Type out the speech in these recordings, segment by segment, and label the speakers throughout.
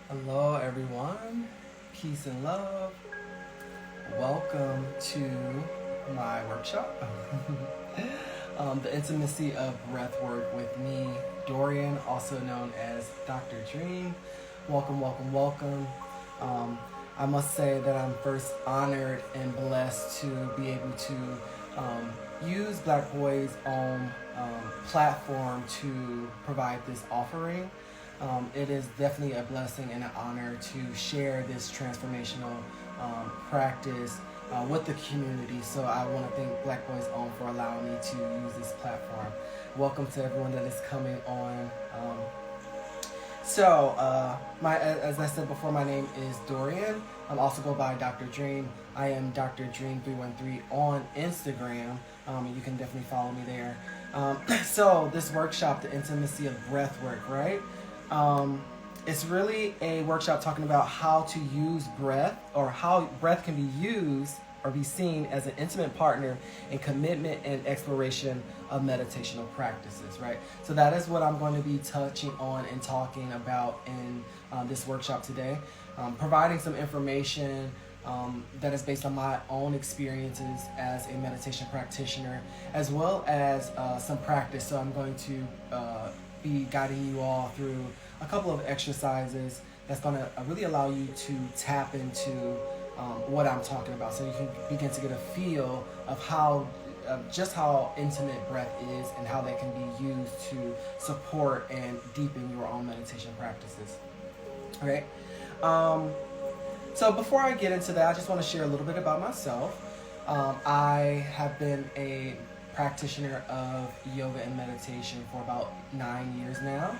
Speaker 1: Hello, everyone. Peace and love. Welcome to my workshop, The Intimacy of Breathwork with me, Dorian, also known as Dr. Dream. Welcome, welcome, welcome. Um, I must say that I'm first honored and blessed to be able to use Black Boys' own platform to provide this offering. It is definitely a blessing and an honor to share this transformational practice with the community. So I want to thank Black Boys Own for allowing me to use this platform. Welcome to everyone that is coming on. As I said before, my name is Dorian. I'm also go by Dr. Dream. I am Dr. Dream 313 on Instagram. You can definitely follow me there. So this workshop, the intimacy of breathwork, right? It's really a workshop talking about how to use breath, or how breath can be used or be seen as an intimate partner in commitment and exploration of meditational practices, right? So that is what I'm going to be touching on and talking about in this workshop today, providing some information that is based on my own experiences as a meditation practitioner, as well as some practice. So I'm going to be guiding you all through a couple of exercises that's going to really allow you to tap into what I'm talking about, so you can begin to get a feel of how just how intimate breath is and how that can be used to support and deepen your own meditation practices. Okay. So before I get into that, I just want to share a little bit about myself. I have been a practitioner of yoga and meditation for about 9 years now.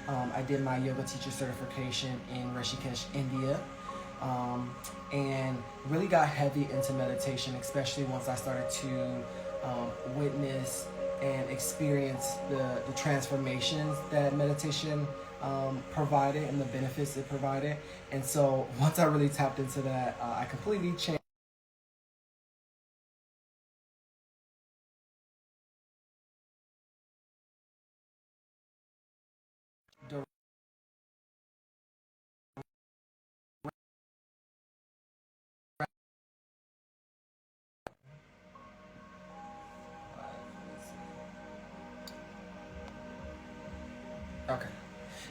Speaker 1: I did my yoga teacher certification in Rishikesh, India, and really got heavy into meditation, especially once I started to witness and experience the transformations that meditation provided and the benefits it provided. And so once I really tapped into that, I completely changed. Okay.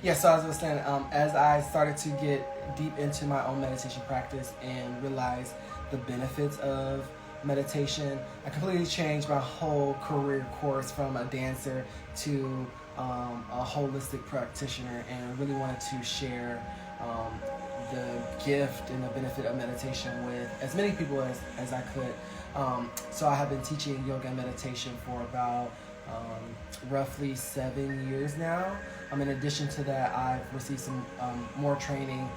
Speaker 1: Yeah, so as I was saying, as I started to get deep into my own meditation practice and realize the benefits of meditation, I completely changed my whole career course from a dancer to a holistic practitioner, and I really wanted to share the gift and the benefit of meditation with as many people as I could. So I have been teaching yoga and meditation for about roughly 7 years now. In addition to that, I've received some more training,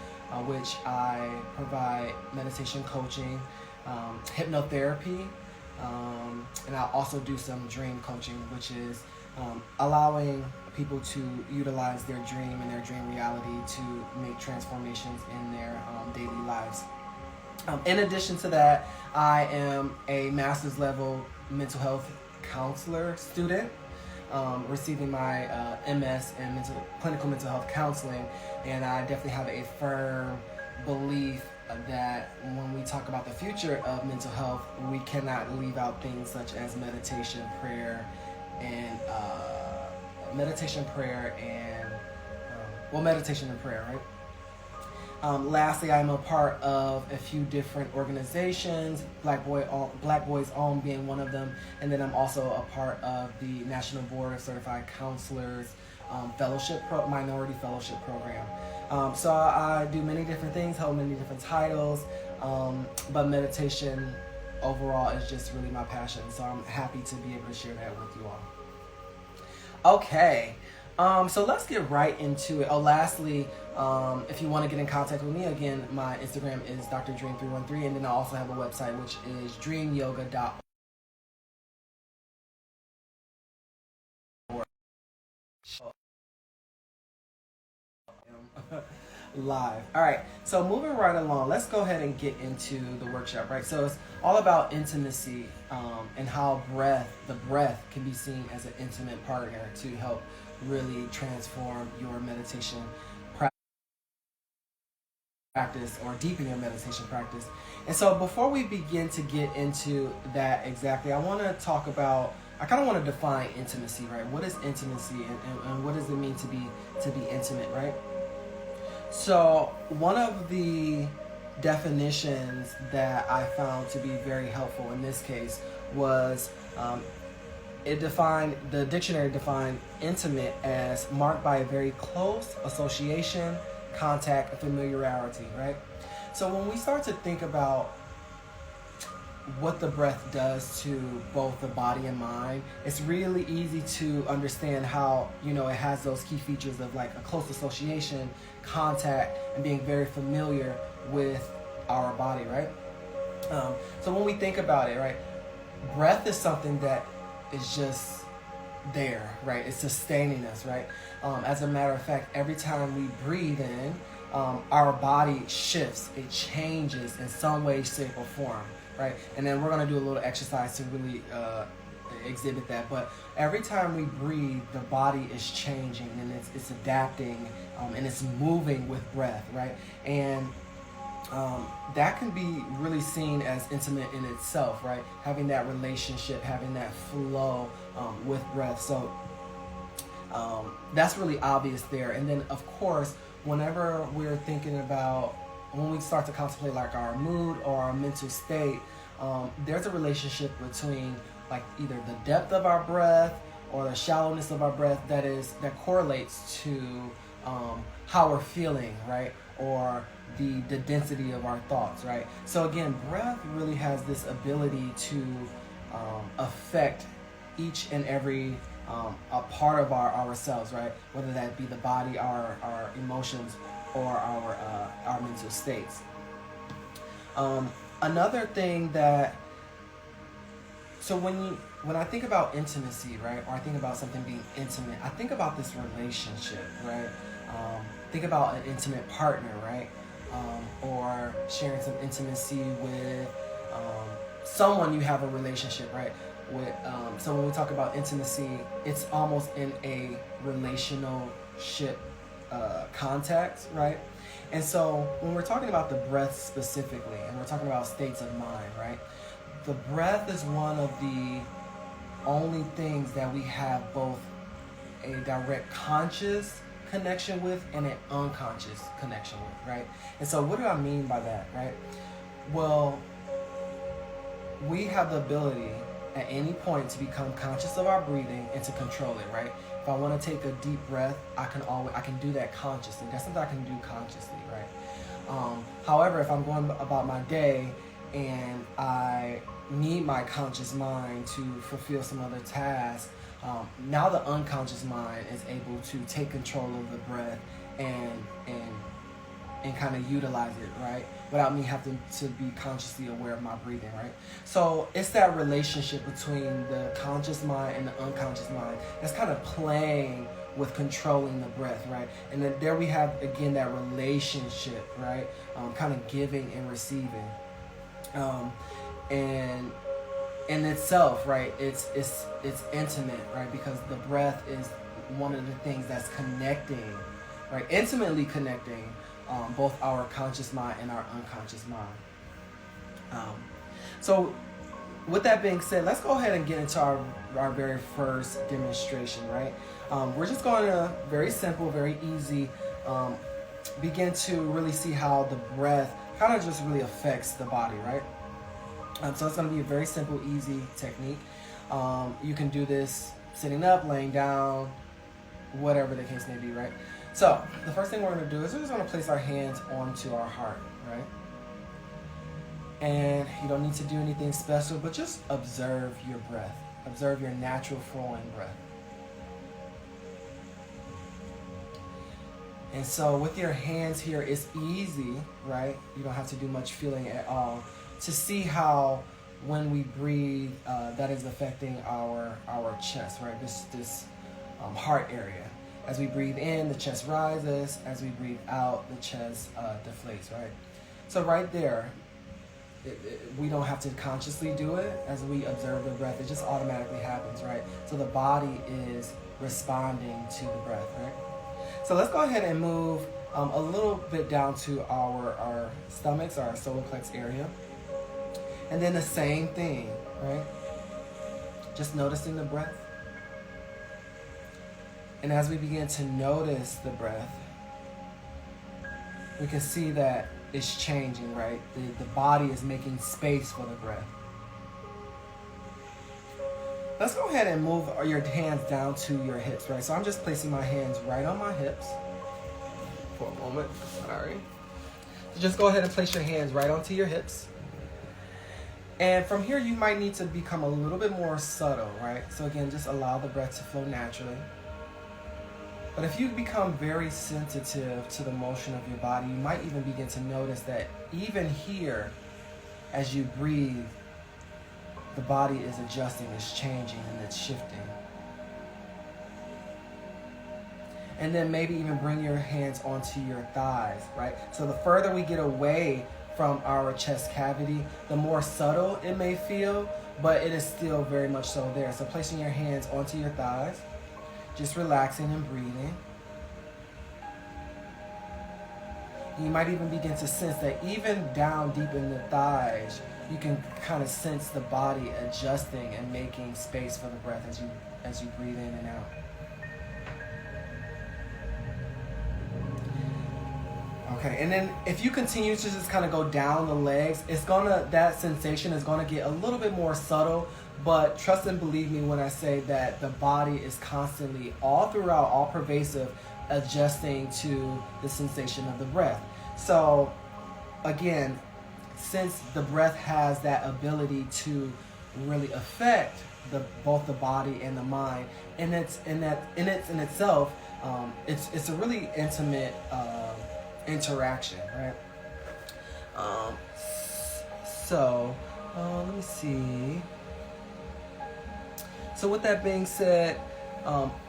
Speaker 1: which I provide meditation coaching, hypnotherapy, and I also do some dream coaching, which is allowing people to utilize their dream and their dream reality to make transformations in their daily lives. In addition to that, I am a master's level mental health counselor student, receiving my MS in clinical mental health counseling, and I definitely have a firm belief that when we talk about the future of mental health, we cannot leave out things such as meditation, prayer, and meditation and prayer, right? Lastly, I'm a part of a few different organizations, Black Boys Own being one of them, and then I'm also a part of the National Board of Certified Counselors Minority Fellowship Program. So I do many different things, hold many different titles, but meditation overall is just really my passion. So I'm happy to be able to share that with you all. Okay. So let's get right into it. Lastly, if you want to get in contact with me, again, my Instagram is drdream313, and then I also have a website, which is dreamyoga.org. Live. All right, so moving right along, let's go ahead and get into the workshop, right? So it's all about intimacy, and how the breath can be seen as an intimate partner to help really transform your meditation practice or deepen your meditation practice. And so before we begin to get into that exactly, I want to talk about, I kind of want to define intimacy, right? What is intimacy, and what does it mean to be intimate, right? So one of the definitions that I found to be very helpful in this case was the dictionary defined intimate as marked by a very close association, contact, and familiarity, right? So when we start to think about what the breath does to both the body and mind, it's really easy to understand how, it has those key features of like a close association, contact, and being very familiar with our body, right? So when we think about it, right, breath is something that is just there, right? It's sustaining us, right? As a matter of fact, every time we breathe in, our body shifts, it changes in some way, shape, or form, right? And then we're going to do a little exercise to really exhibit that. But every time we breathe, the body is changing, and it's adapting, and it's moving with breath, right? And that can be really seen as intimate in itself, right? Having that relationship, having that flow with breath. So that's really obvious there. And then, of course, whenever we're thinking about, when we start to contemplate like our mood or our mental state, there's a relationship between like either the depth of our breath or the shallowness of our breath that correlates to how we're feeling, right? Or the density of our thoughts, right? So again, breath really has this ability to affect each and every a part of ourselves, right? Whether that be the body, our emotions, or our mental states. Another thing that, so when I think about intimacy, right, or I think about something being intimate, I think about this relationship, right? Think about an intimate partner, right? Or sharing some intimacy with someone you have a relationship, right? With so when we talk about intimacy, it's almost in a relationship context, right? And so when we're talking about the breath specifically, and we're talking about states of mind, right? The breath is one of the only things that we have both a direct conscious connection with and an unconscious connection with, right? And so what do I mean by that, right? Well, we have the ability at any point to become conscious of our breathing and to control it, right? If I want to take a deep breath, I can do that consciously. That's something I can do consciously, right? However, if I'm going about my day and I need my conscious mind to fulfill some other task, now the unconscious mind is able to take control of the breath and kind of utilize it, right? Without me having to be consciously aware of my breathing, right? So it's that relationship between the conscious mind and the unconscious mind that's kind of playing with controlling the breath, right? And then there we have, again, that relationship, right? Kind of giving and receiving. And in itself, right, it's intimate, right? Because the breath is one of the things that's connecting, right? Intimately connecting both our conscious mind and our unconscious mind. So with that being said, let's go ahead and get into our very first demonstration, right? We're just going to, very simple, very easy, begin to really see how the breath kind of just really affects the body, right? So it's going to be a very simple, easy technique. You can do this sitting up, laying down, whatever the case may be, right? So the first thing we're going to do is we're just going to place our hands onto our heart, right? And you don't need to do anything special, but just observe your breath. Observe your natural flowing breath. And so with your hands here, it's easy, right? You don't have to do much feeling at all to see how when we breathe, that is affecting our chest, right? This heart area. As we breathe in, the chest rises. As we breathe out, the chest deflates, right? So right there, we don't have to consciously do it. As we observe the breath, it just automatically happens, right? So the body is responding to the breath, right? So let's go ahead and move a little bit down to our stomachs, our solar plex area. And then the same thing, right? Just noticing the breath. And as we begin to notice the breath, we can see that it's changing, right? The body is making space for the breath. Let's go ahead and move your hands down to your hips, right? So I'm just placing my hands right on my hips for a moment. Sorry. So just go ahead and place your hands right onto your hips. And from here, you might need to become a little bit more subtle, right? So again, just allow the breath to flow naturally. But if you become very sensitive to the motion of your body, you might even begin to notice that even here, as you breathe, the body is adjusting, it's changing, and it's shifting. And then maybe even bring your hands onto your thighs, right? So the further we get away from our chest cavity, the more subtle it may feel, but it is still very much so there. So placing your hands onto your thighs, just relaxing and breathing. You might even begin to sense that even down deep in the thighs, you can kind of sense the body adjusting and making space for the breath as you breathe in and out. Okay, and then if you continue to just kind of go down the legs, that sensation is gonna get a little bit more subtle, but trust and believe me when I say that the body is constantly, all throughout, all pervasive, adjusting to the sensation of the breath. So again, since the breath has that ability to really affect both the body and the mind, and it's in itself, it's a really intimate interaction, right? Let me see. So with that being said,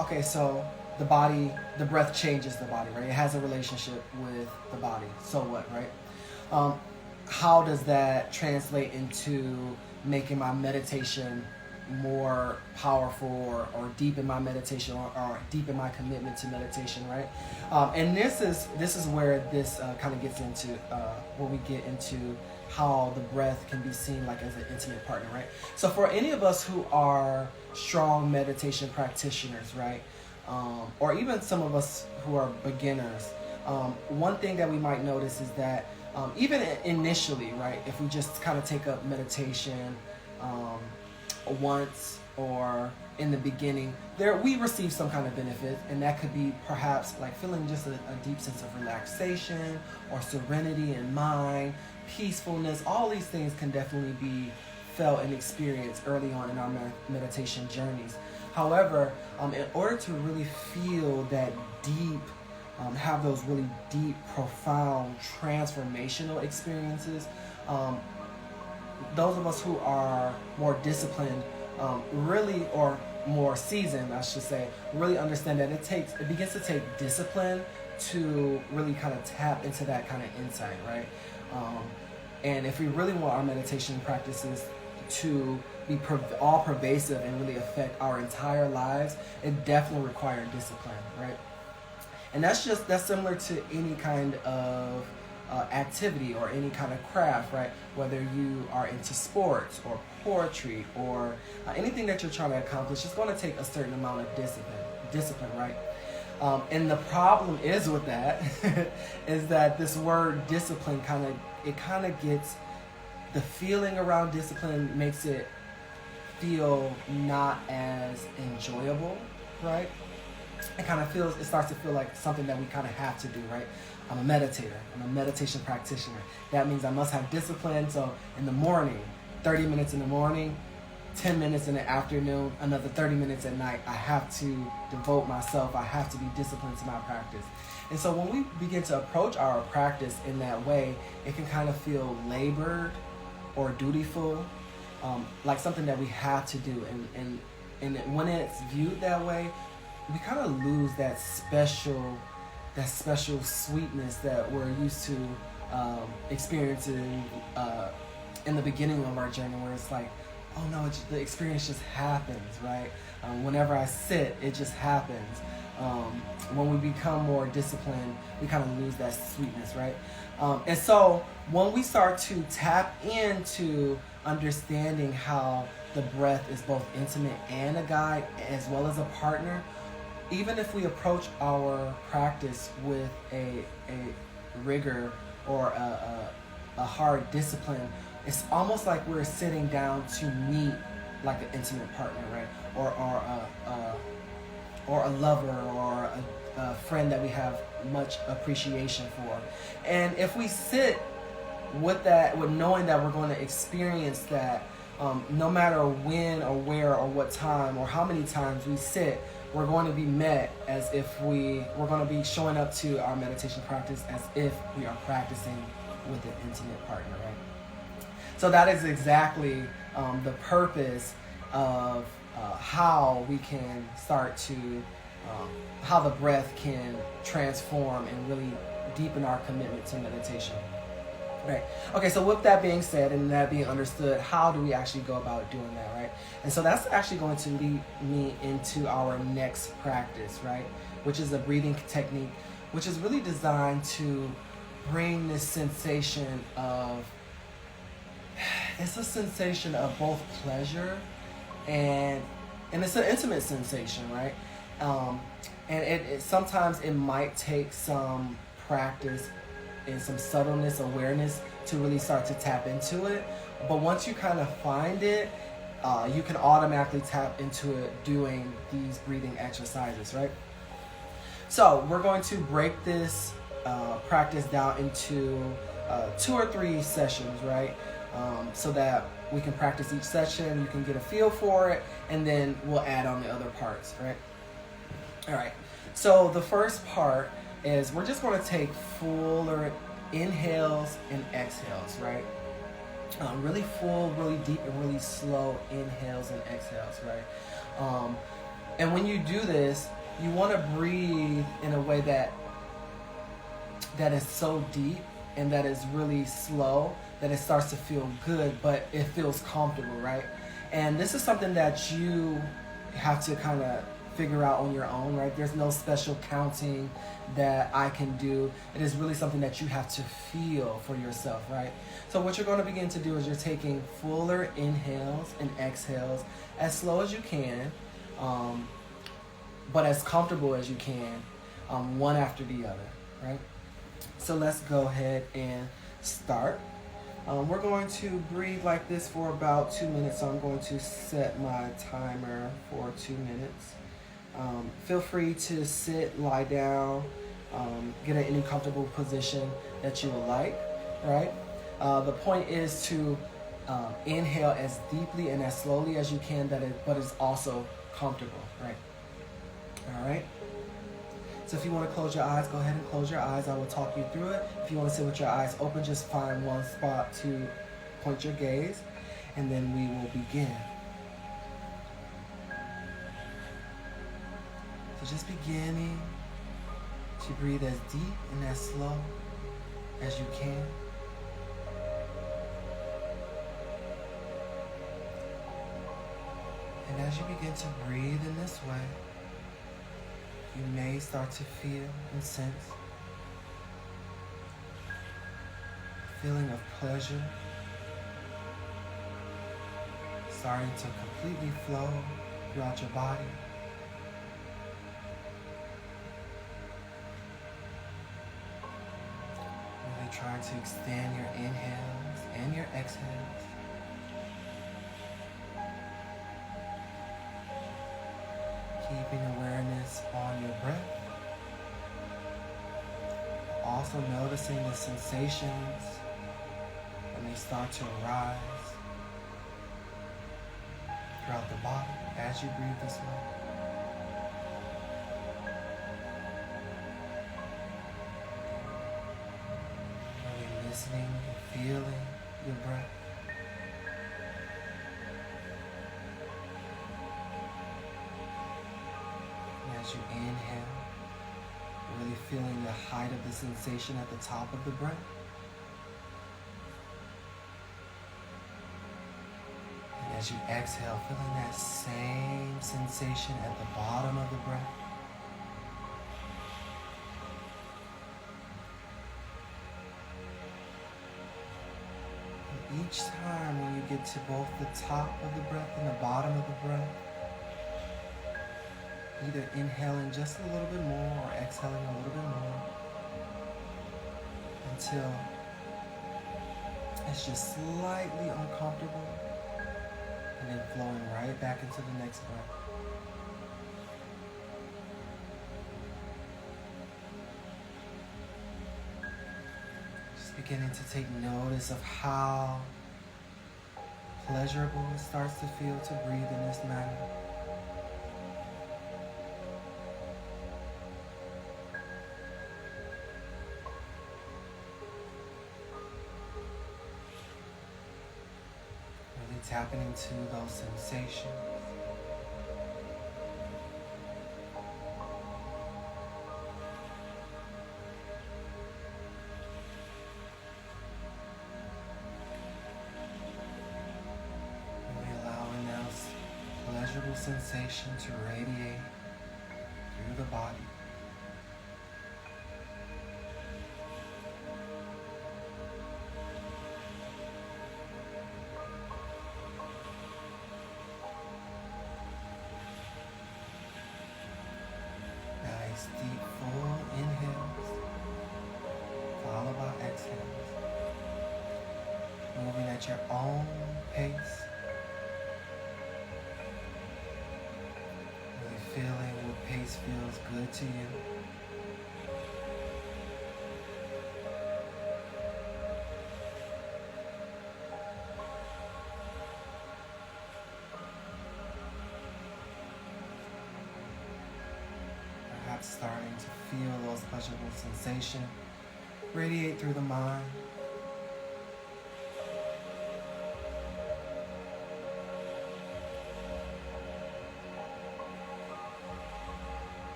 Speaker 1: okay, so the breath changes the body, right? It has a relationship with the body. So what, right? How does that translate into making my meditation more powerful or deep in my meditation or deep in my commitment to meditation, right? And this is where this kind of gets into where we get into how the breath can be seen like as an intimate partner, right? So for any of us who are strong meditation practitioners, right? Or even some of us who are beginners, one thing that we might notice is that even initially, right, if we just kind of take up meditation once or in the beginning, we receive some kind of benefit, and that could be perhaps like feeling just a deep sense of relaxation or serenity in mind, peacefulness. All these things can definitely be felt and experienced early on in our meditation journeys. However, in order to really feel that deep, have those really deep, profound, transformational experiences, those of us who are more disciplined, really, or more seasoned, I should say, really understand that it begins to take discipline to really kind of tap into that kind of insight, right? And if we really want our meditation practices to be all pervasive and really affect our entire lives, it definitely requires discipline, right? And that's similar to any kind of activity or any kind of craft, right? Whether you are into sports or poetry or anything that you're trying to accomplish, it's going to take a certain amount of discipline, right? And the problem is with that is that this word discipline kind of gets, the feeling around discipline makes it feel not as enjoyable, right? It starts to feel like something that we kind of have to do, right? I'm a meditator. I'm a meditation practitioner. That means I must have discipline. So in the morning, 30 minutes in the morning, 10 minutes in the afternoon, another 30 minutes at night, I have to devote myself. I have to be disciplined to my practice. And so when we begin to approach our practice in that way, it can kind of feel labored or dutiful, like something that we have to do. And when it's viewed that way, we kind of lose that special sweetness that we're used to experiencing in the beginning of our journey, where it's like, oh no, the experience just happens, right? Whenever I sit, it just happens. When we become more disciplined, we kind of lose that sweetness, right? And so when we start to tap into understanding how the breath is both intimate and a guide as well as a partner, even if we approach our practice with a rigor or a hard discipline, it's almost like we're sitting down to meet like an intimate partner, right? Or a lover or a friend that we have much appreciation for. And if we sit with that, with knowing that we're going to experience that, no matter when or where or what time or how many times we sit, we're going to be met as if we're going to be showing up to our meditation practice as if we are practicing with an intimate partner, right? So that is exactly the purpose of how we can start to, how the breath can transform and really deepen our commitment to meditation. Right. Okay, so with that being said and that being understood, how do we actually go about doing that, right? And so that's actually going to lead me into our next practice, right? Which is a breathing technique, which is really designed to bring this sensation of, it's a sensation of both pleasure and it's an intimate sensation, right? And it sometimes it might take some practice and some subtleness, awareness to really start to tap into it. But once you kind of find it, you can automatically tap into it doing these breathing exercises, right? So we're going to break this practice down into 2 or 3 sessions, right? So that we can practice each session, you can get a feel for it, and then we'll add on the other parts, right? All right, so the first part is we're just going to take fuller inhales and exhales, right? Really full, really deep, and really slow inhales and exhales, right? And when you do this, you want to breathe in a way that is so deep and that is really slow that it starts to feel good, but it feels comfortable, right? And this is something that you have to kind of figure out on your own, right? There's no special counting that I can do. It is really something that you have to feel for yourself, right? So what you're going to begin to do is you're taking fuller inhales and exhales as slow as you can, but as comfortable as you can, one after the other, right? So let's go ahead and start. We're going to breathe like this for about 2 minutes, so I'm going to set my timer for 2 minutes. Feel free to sit, lie down, get in any comfortable position that you would like, right? The point is to inhale as deeply and as slowly as you can, but it's also comfortable, right? All right? So if you want to close your eyes, go ahead and close your eyes. I will talk you through it. If you want to sit with your eyes open, just find one spot to point your gaze, and then we will begin. So just beginning to breathe as deep and as slow as you can. And as you begin to breathe in this way, you may start to feel and sense a feeling of pleasure starting to completely flow throughout your body. Really trying to extend your inhales and your exhales. Keeping awareness on your breath. Also noticing the sensations when they start to arise throughout the body as you breathe this way. Really listening and feeling your breath. As you inhale, really feeling the height of the sensation at the top of the breath. As you exhale, feeling that same sensation at the bottom of the breath. And each time when you get to both the top of the breath and the bottom of the breath, either inhaling just a little bit more or exhaling a little bit more until it's just slightly uncomfortable, and then flowing right back into the next breath. Just beginning to take notice of how pleasurable it starts to feel to breathe in this manner. Tapping into those sensations. Really allowing those pleasurable sensations to radiate through the body. Deep, full inhales, followed by exhales. Moving at your own pace. Really feeling what pace feels good to you. Starting to feel those pleasurable sensations radiate through the mind.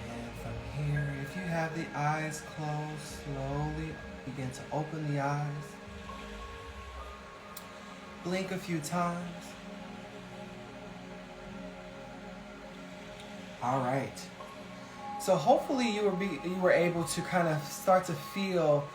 Speaker 1: And from here, if you have the eyes closed, slowly begin to open the eyes. Blink a few times. All right. So hopefully you were able to kind of start to feel,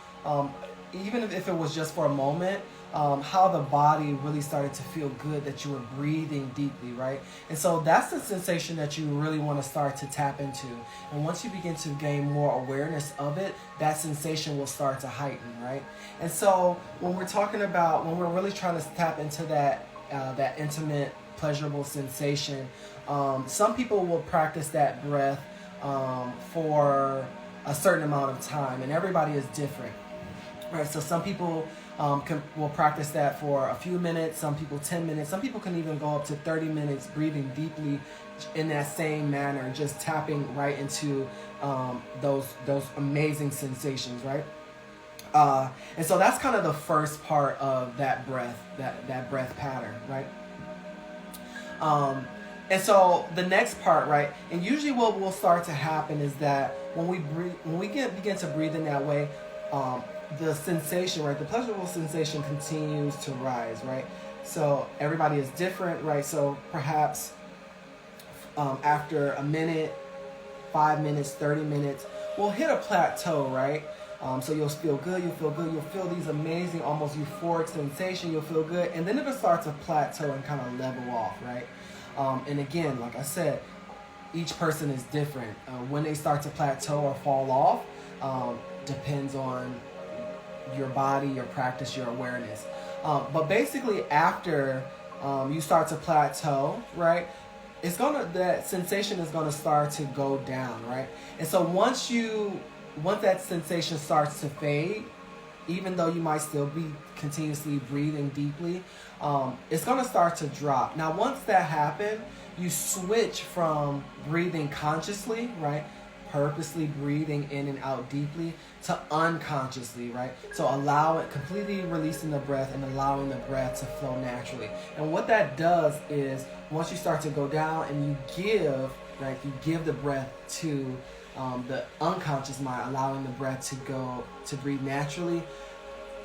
Speaker 1: even if it was just for a moment, how the body really started to feel good, that you were breathing deeply, right? And so that's the sensation that you really want to start to tap into. And once you begin to gain more awareness of it, that sensation will start to heighten, right? And so when we're talking about, when we're really trying to tap into that intimate, pleasurable sensation, some people will practice that breath for a certain amount of time, and everybody is different. Right, so some people will practice that for a few minutes, some people 10 minutes, some people can even go up to 30 minutes breathing deeply in that same manner, just tapping right into those amazing sensations, right? And so that's kind of the first part of that breath, that breath pattern, right? And so the next part, right, and usually what will start to happen is that when we begin to breathe in that way, the sensation, right, the pleasurable sensation continues to rise, right? So everybody is different, right? So perhaps after a minute, 5 minutes, 30 minutes, we'll hit a plateau, right? So you'll feel good, you'll feel these amazing, almost euphoric sensations, you'll feel good, and then it'll start to plateau and kind of level off, right? And again, like I said, each person is different. When they start to plateau or fall off, depends on your body, your practice, your awareness. But basically after you start to plateau, right, that sensation is gonna start to go down, right? And so once that sensation starts to fade, even though you might still be continuously breathing deeply, it's gonna start to drop. Now once that happens, you switch from breathing consciously, right, purposely breathing in and out deeply, to unconsciously, right? So completely releasing the breath and allowing the breath to flow naturally. And what that does is, once you start to go down and you give the breath to the unconscious mind, allowing the breath to breathe naturally,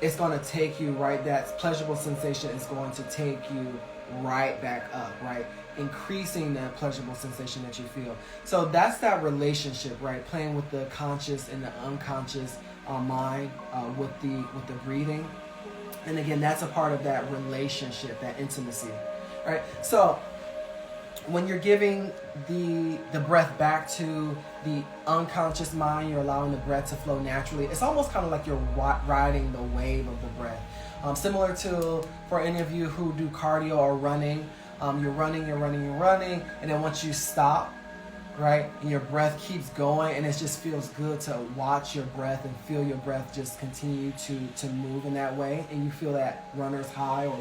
Speaker 1: it's going to take you right. That pleasurable sensation is going to take you right back up, right? Increasing that pleasurable sensation that you feel. So that's that relationship, right? Playing with the conscious and the unconscious mind with the breathing. And again, that's a part of that relationship, that intimacy, right? So when you're giving the breath back to the unconscious mind, you're allowing the breath to flow naturally. It's almost kind of like you're riding the wave of the breath. Similar to, for any of you who do cardio or running, you're running, and then once you stop, right, and your breath keeps going, and it just feels good to watch your breath and feel your breath just continue to move in that way, and you feel that runner's high, or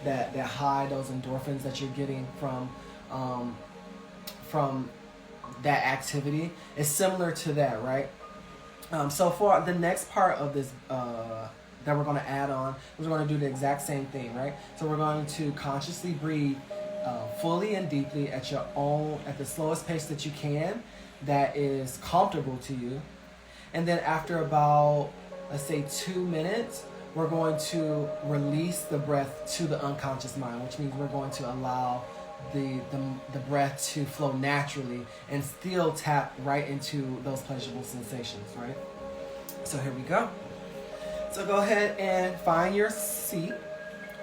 Speaker 1: that high, those endorphins that you're getting from that activity. Is similar to that, right? So for the next part of this that we're going to add on, we're going to do the exact same thing, right? So we're going to consciously breathe fully and deeply at the slowest pace that you can, that is comfortable to you. And then after about, let's say, 2 minutes, we're going to release the breath to the unconscious mind, which means we're going to allow the breath to flow naturally and still tap right into those pleasurable sensations, right? So here we go. So go ahead and find your seat,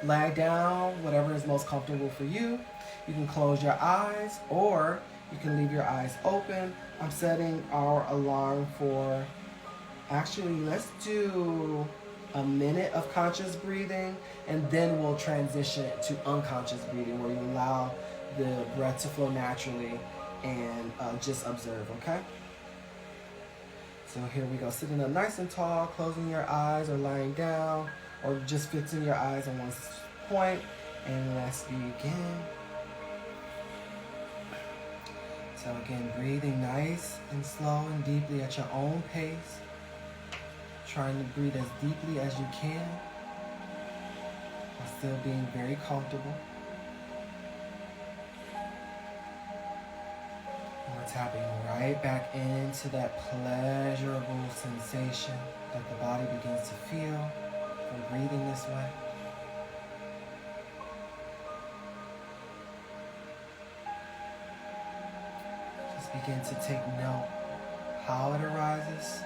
Speaker 1: lie down, whatever is most comfortable for you. You can close your eyes or you can leave your eyes open. I'm setting our alarm for, actually, let's do a minute of conscious breathing, and then we'll transition to unconscious breathing, where you allow the breath to flow naturally and just observe, okay? So here we go. Sitting up nice and tall, closing your eyes or lying down, or just fixing your eyes on one point, and let's begin. So again, breathing nice and slow and deeply at your own pace. Trying to breathe as deeply as you can, while still being very comfortable. And we're tapping right back into that pleasurable sensation that the body begins to feel from breathing this way. Just begin to take note how it arises,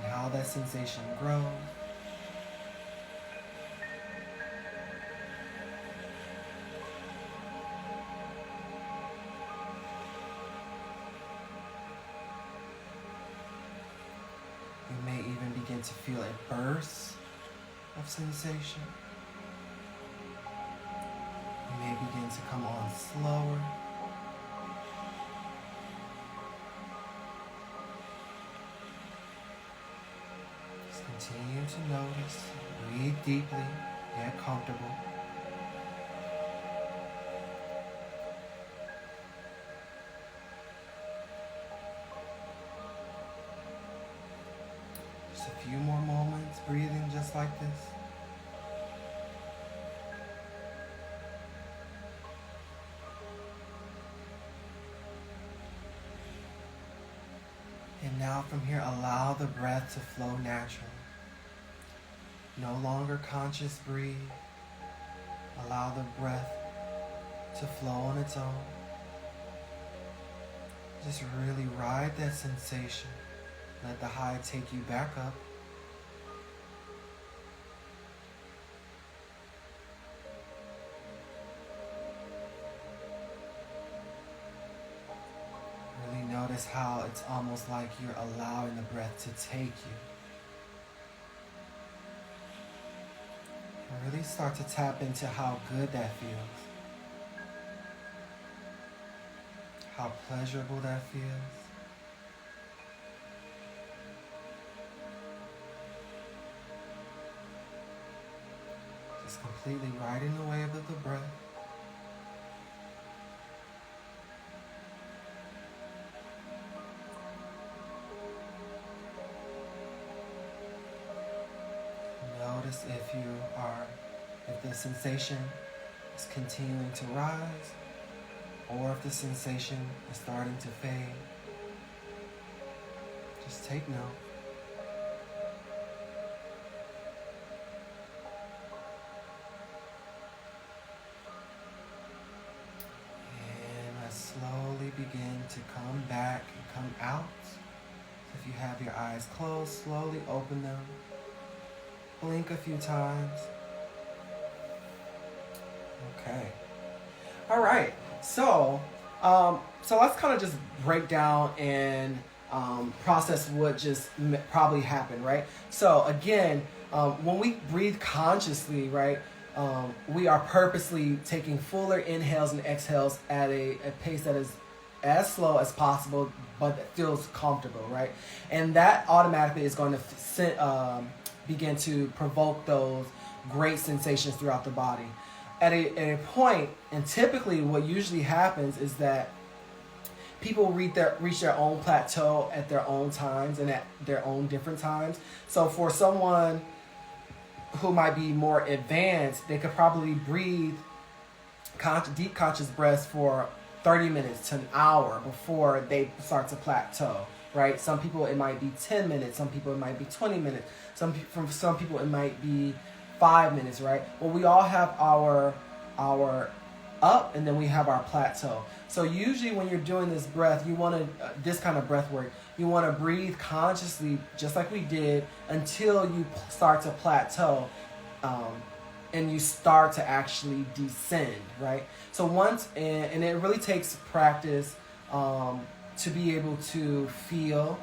Speaker 1: how that sensation grows. You may even begin to feel a burst of sensation. You may begin to come on slower. Continue to notice, breathe deeply, get comfortable. Just a few more moments breathing just like this. And now from here, allow the breath to flow naturally. No longer conscious breathe. Allow the breath to flow on its own. Just really ride that sensation. Let the high take you back up. Really notice how it's almost like you're allowing the breath to take you. And really start to tap into how good that feels. How pleasurable that feels. Just completely riding the wave of the breath. Notice if the sensation is continuing to rise, or if the sensation is starting to fade, just take note. And let's slowly begin to come back and come out. So if you have your eyes closed, slowly open them. Blink a few times. Okay. All right. So let's kind of just break down and process what just probably happened, right? So again, when we breathe consciously, right, we are purposely taking fuller inhales and exhales at a pace that is as slow as possible, but that feels comfortable, right? And that automatically is going to begin to provoke those great sensations throughout the body. At a point, and typically what usually happens is that people reach their own plateau at their own times and at their own different times. So for someone who might be more advanced, they could probably breathe deep conscious breaths for 30 minutes to an hour before they start to plateau, right? Some people it might be 10 minutes, some people it might be 20 minutes, from some people it might be 5 minutes, right? Well, we all have our up and then we have our plateau. So usually when you're doing this breath, you want to this kind of breath work, you want to breathe consciously just like we did until you start to plateau, and you start to actually descend, right? So once, and it really takes practice to be able to feel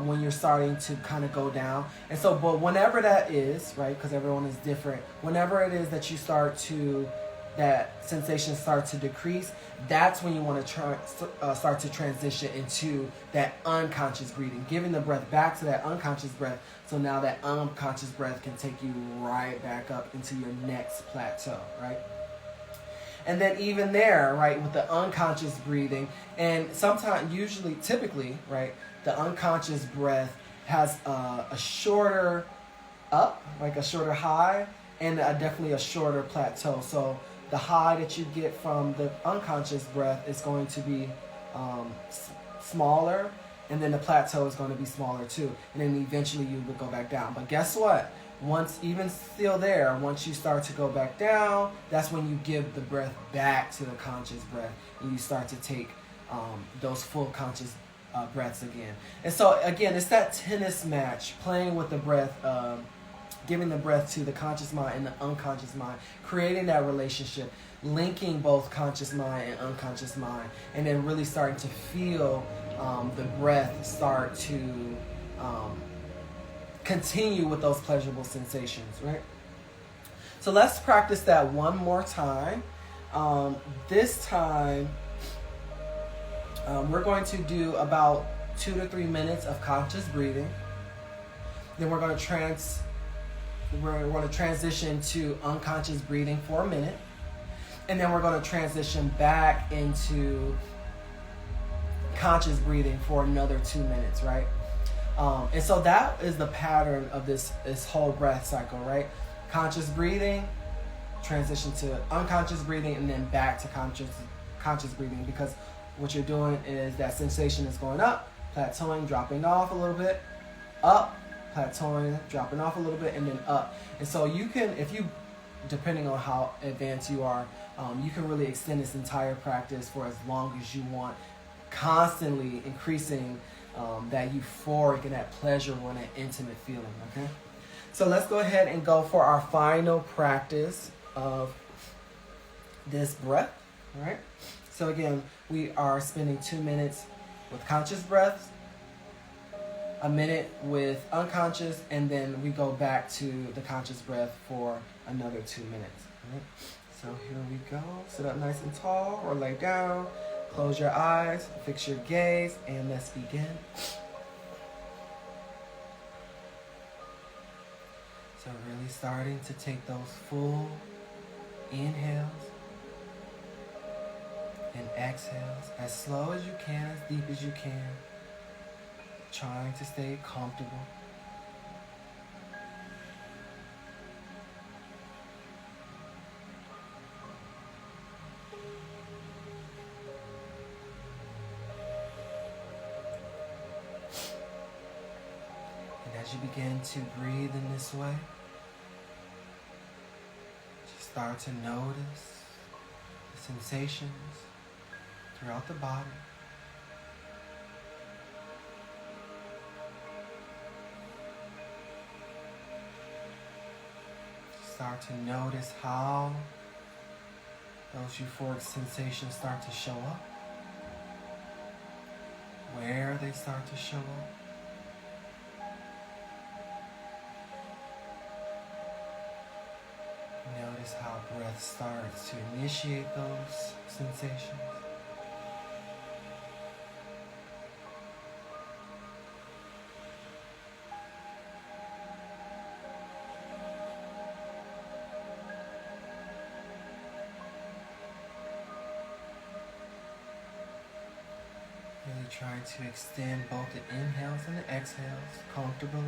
Speaker 1: when you're starting to kind of go down. And so, but whenever that is, right, because everyone is different, whenever it is that you that sensation starts to decrease, that's when you want to start to transition into that unconscious breathing, giving the breath back to that unconscious breath. So now that unconscious breath can take you right back up into your next plateau, right? And then even there, right, with the unconscious breathing, and sometimes, usually, typically, right, the unconscious breath has a shorter up, like a shorter high, and definitely a shorter plateau. So the high that you get from the unconscious breath is going to be smaller, and then the plateau is going to be smaller too. And then eventually you will go back down. But guess what? Once, even still there, once you start to go back down, that's when you give the breath back to the conscious breath, and you start to take those full conscious breaths again. And so again, it's that tennis match, playing with the breath, giving the breath to the conscious mind and the unconscious mind, creating that relationship, linking both conscious mind and unconscious mind, and then really starting to feel the breath start to continue with those pleasurable sensations, right? So let's practice that one more time. This time, we're going to do about 2 to 3 minutes of conscious breathing. Then we're going to transition to unconscious breathing for a minute. And then we're going to transition back into conscious breathing for another 2 minutes, right? And so that is the pattern of this whole breath cycle, right? Conscious breathing, transition to unconscious breathing, and then back to conscious breathing, because what you're doing is that sensation is going up, plateauing, dropping off a little bit, up, plateauing, dropping off a little bit, and then up. And so you can, if you, depending on how advanced you are, you can really extend this entire practice for as long as you want, constantly increasing that euphoric and that pleasurable and that intimate feeling, okay? So let's go ahead and go for our final practice of this breath, all right? So again, we are spending 2 minutes with conscious breaths, a minute with unconscious, and then we go back to the conscious breath for another 2 minutes. All right? So here we go. Sit up nice and tall or lay down. Close your eyes, fix your gaze, and let's begin. So really starting to take those full inhales and exhales as slow as you can, as deep as you can. Trying to stay comfortable. As you begin to breathe in this way, just start to notice the sensations throughout the body. Start to notice how those euphoric sensations start to show up, where they start to show up. Notice how breath starts to initiate those sensations. Really trying to extend both the inhales and the exhales comfortably.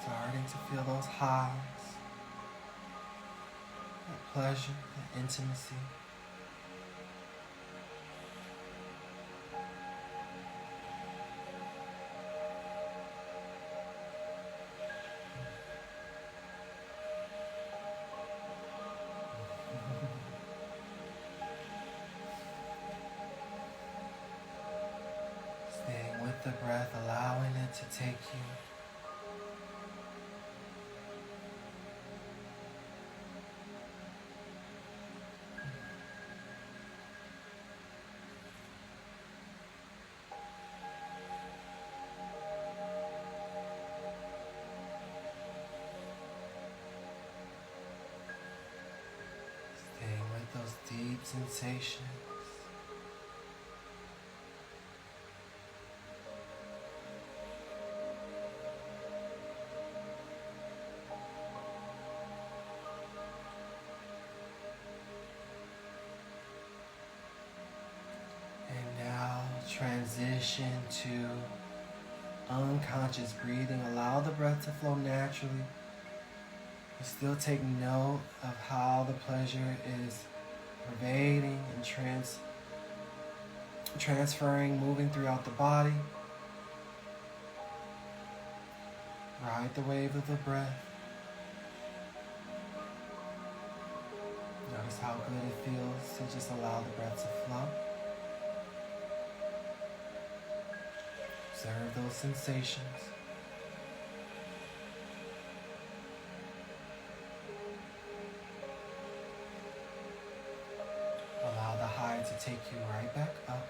Speaker 1: Starting to feel those highs, that pleasure, that intimacy. Staying with the breath, allowing it to take you. Staying with those deep sensations. And now transition to unconscious breathing. Allow the breath to flow naturally. But still take note of how the pleasure is pervading and transferring, moving throughout the body. Ride the wave of the breath. Notice how good it feels to just allow the breath to flow. Observe those sensations. Allow the high to take you right back up.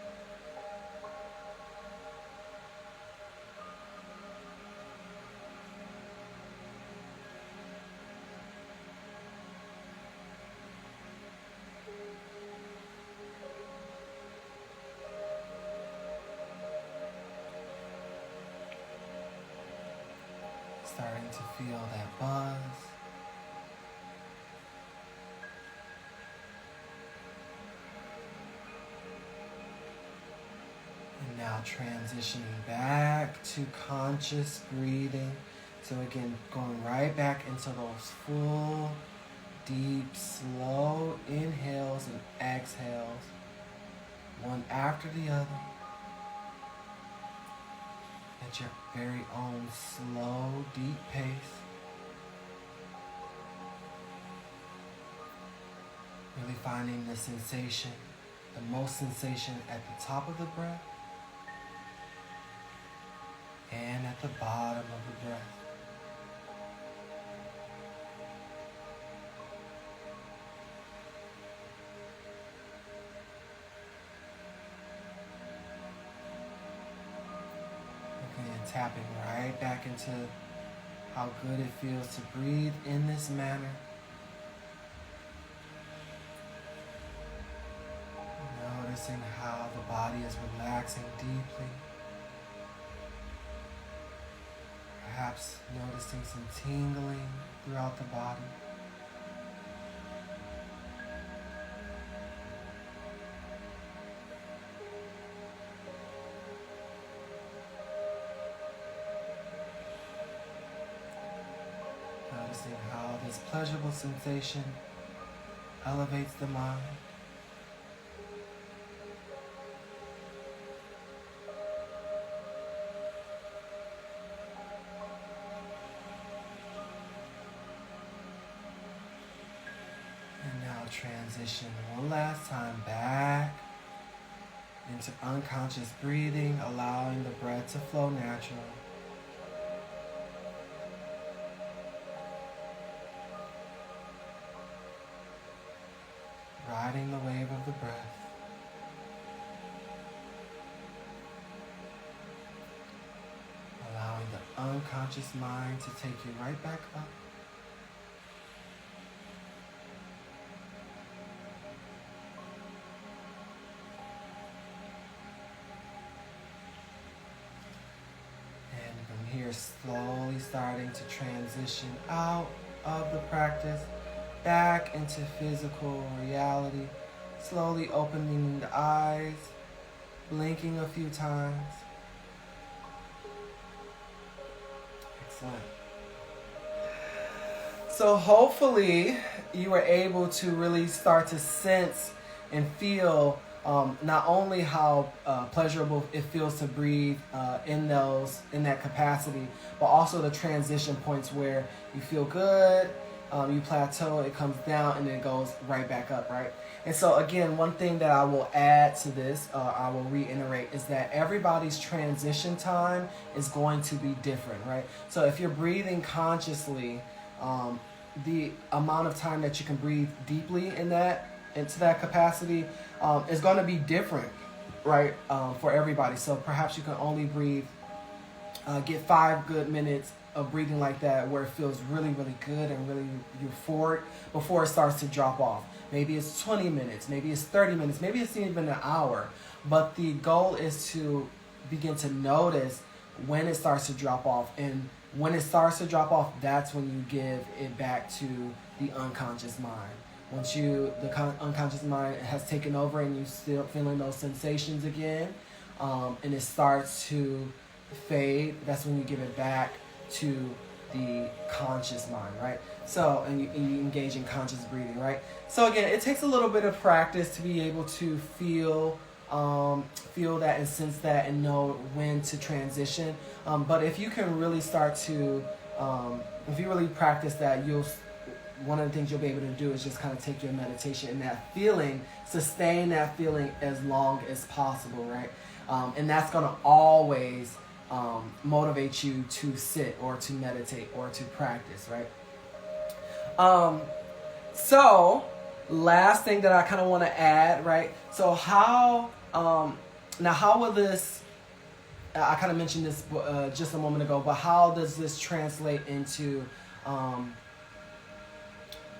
Speaker 1: Starting to feel that buzz. And now transitioning back to conscious breathing. So again, going right back into those full, deep, slow inhales and exhales, one after the other. At your very own slow, deep pace. Really finding the sensation, the most sensation at the top of the breath and at the bottom of the breath. Tapping right back into how good it feels to breathe in this manner. Noticing how the body is relaxing deeply. Perhaps noticing some tingling throughout the body. pleasurable sensation elevates the mind. And now transition one last time back into unconscious breathing, allowing the breath to flow naturally. Riding the wave of the breath. Allowing the unconscious mind to take you right back up. And from here, slowly starting to transition out of the practice back into physical reality, slowly opening the eyes, blinking a few times. Excellent. So hopefully you were able to really start to sense and feel not only how pleasurable it feels to breathe in that capacity, but also the transition points where you feel good, you plateau, it comes down, and then it goes right back up, right? And so again, one thing that I will add to this, I will reiterate, is that everybody's transition time is going to be different, right? So if you're breathing consciously, the amount of time that you can breathe deeply into that capacity is going to be different, right? For everybody. So perhaps you can only breathe, get 5 good minutes of breathing like that where it feels really, really good and really euphoric before it starts to drop off. Maybe it's 20 minutes, maybe it's 30 minutes, maybe it's even an hour. But the goal is to begin to notice when it starts to drop off. And when it starts to drop off, that's when you give it back to the unconscious mind. Once the unconscious mind has taken over and you're still feeling those sensations again, and it starts to fade, that's when you give it back to the conscious mind, right? So, and you engage in conscious breathing, right? So again, it takes a little bit of practice to be able to feel that and sense that and know when to transition. But if you can really start to, if you really practice that, one of the things you'll be able to do is just kind of take your meditation and that feeling, sustain that feeling as long as possible, right? And that's going to always motivate you to sit or to meditate or to practice, right? So last thing that I kind of want to add, right? So how will this, I kind of mentioned this just a moment ago, but how does this translate into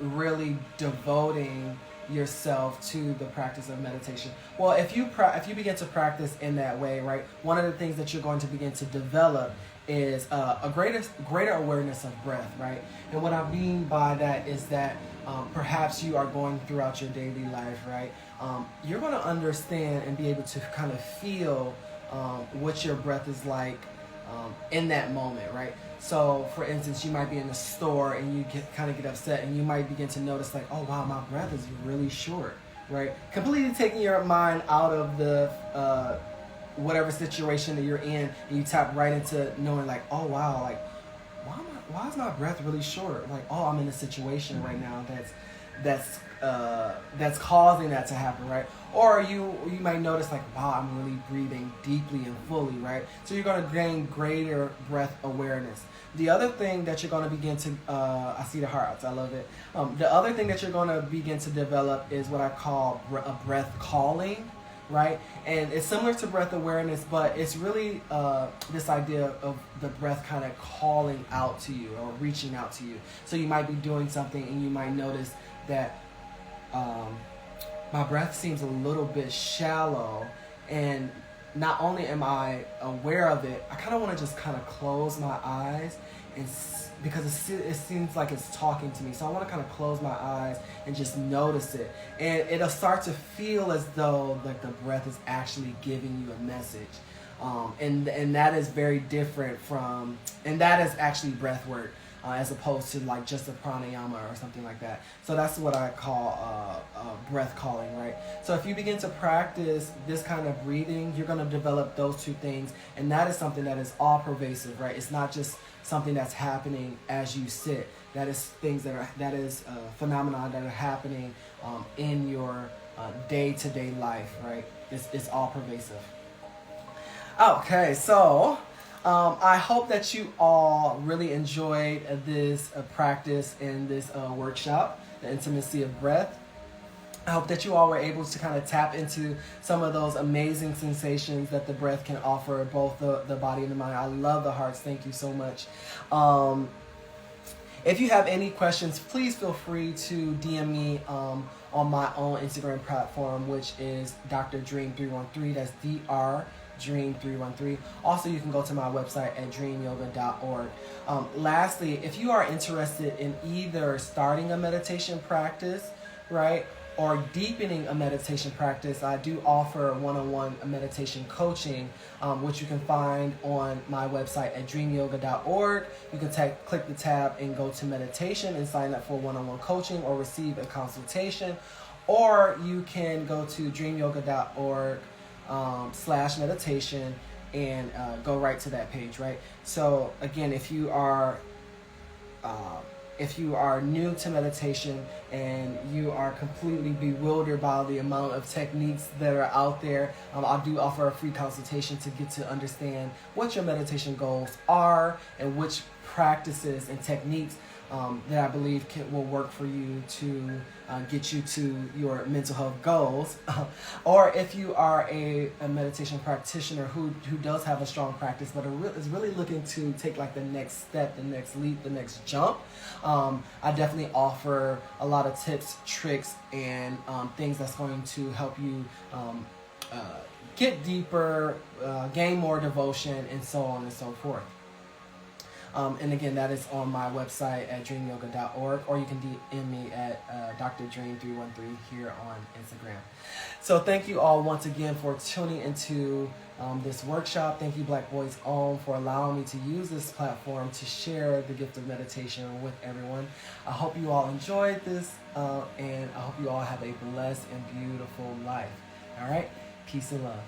Speaker 1: really devoting yourself to the practice of meditation? Well, if you begin to practice in that way, right, one of the things that you're going to begin to develop is a greater awareness of breath, right? And what I mean by that is that perhaps you are going throughout your daily life, right? You're going to understand and be able to kind of feel what your breath is like in that moment, right? So, for instance, you might be in the store and you kind of get upset and you might begin to notice like, oh wow, my breath is really short, right? Completely taking your mind out of the whatever situation that you're in, and you tap right into knowing like, oh wow, like why is my breath really short? Like, oh, I'm in a situation right now that's causing that to happen, right? Or you might notice like, wow, I'm really breathing deeply and fully, right? So you're going to gain greater breath awareness. The other thing that you're going to begin to, I see the hearts, I love it. The other thing that you're going to begin to develop is what I call a breath calling, right? And it's similar to breath awareness, but it's really this idea of the breath kind of calling out to you or reaching out to you. So you might be doing something and you might notice that my breath seems a little bit shallow, and not only am I aware of it, I kind of want to just kind of close my eyes and because it seems like it's talking to me. So I want to kind of close my eyes and just notice it. And it'll start to feel as though like the breath is actually giving you a message. And that is very different from, and that is actually breath work. as opposed to like just a pranayama or something like that. So that's what I call breath calling, right? So if you begin to practice this kind of breathing, you're going to develop those two things, and that is something that is all pervasive, right? It's not just something that's happening as you sit. That is phenomena that are happening in your day-to-day life, right? It's all pervasive. Okay, so I hope that you all really enjoyed this practice in this workshop, the intimacy of breath. I hope that you all were able to kind of tap into some of those amazing sensations that the breath can offer both the body and the mind. I love the hearts. Thank you so much. If you have any questions, please feel free to DM me on my own Instagram platform, which is Dr. Dream 313. That's Dr. Dream 313. Also, you can go to my website at dreamyoga.org. Lastly, if you are interested in either starting a meditation practice, right, or deepening a meditation practice, I do offer one-on-one meditation coaching, which you can find on my website at dreamyoga.org. You can click the tab and go to meditation and sign up for one-on-one coaching or receive a consultation. Or you can go to dreamyoga.org /meditation and go right to that page, right? So again, if you are new to meditation and you are completely bewildered by the amount of techniques that are out there, I do offer a free consultation to get to understand what your meditation goals are and which practices and techniques that I believe will work for you to get you to your mental health goals. Or if you are a meditation practitioner who does have a strong practice but is really looking to take like the next step, the next leap, the next jump, I definitely offer a lot of tips, tricks, and things that's going to help you get deeper, gain more devotion, and so on and so forth. And again, that is on my website at dreamyoga.org, or you can DM me at Dr. Dream 313 here on Instagram. So thank you all once again for tuning into this workshop. Thank you, Black Boys Own, for allowing me to use this platform to share the gift of meditation with everyone. I hope you all enjoyed this, and I hope you all have a blessed and beautiful life. All right? Peace and love.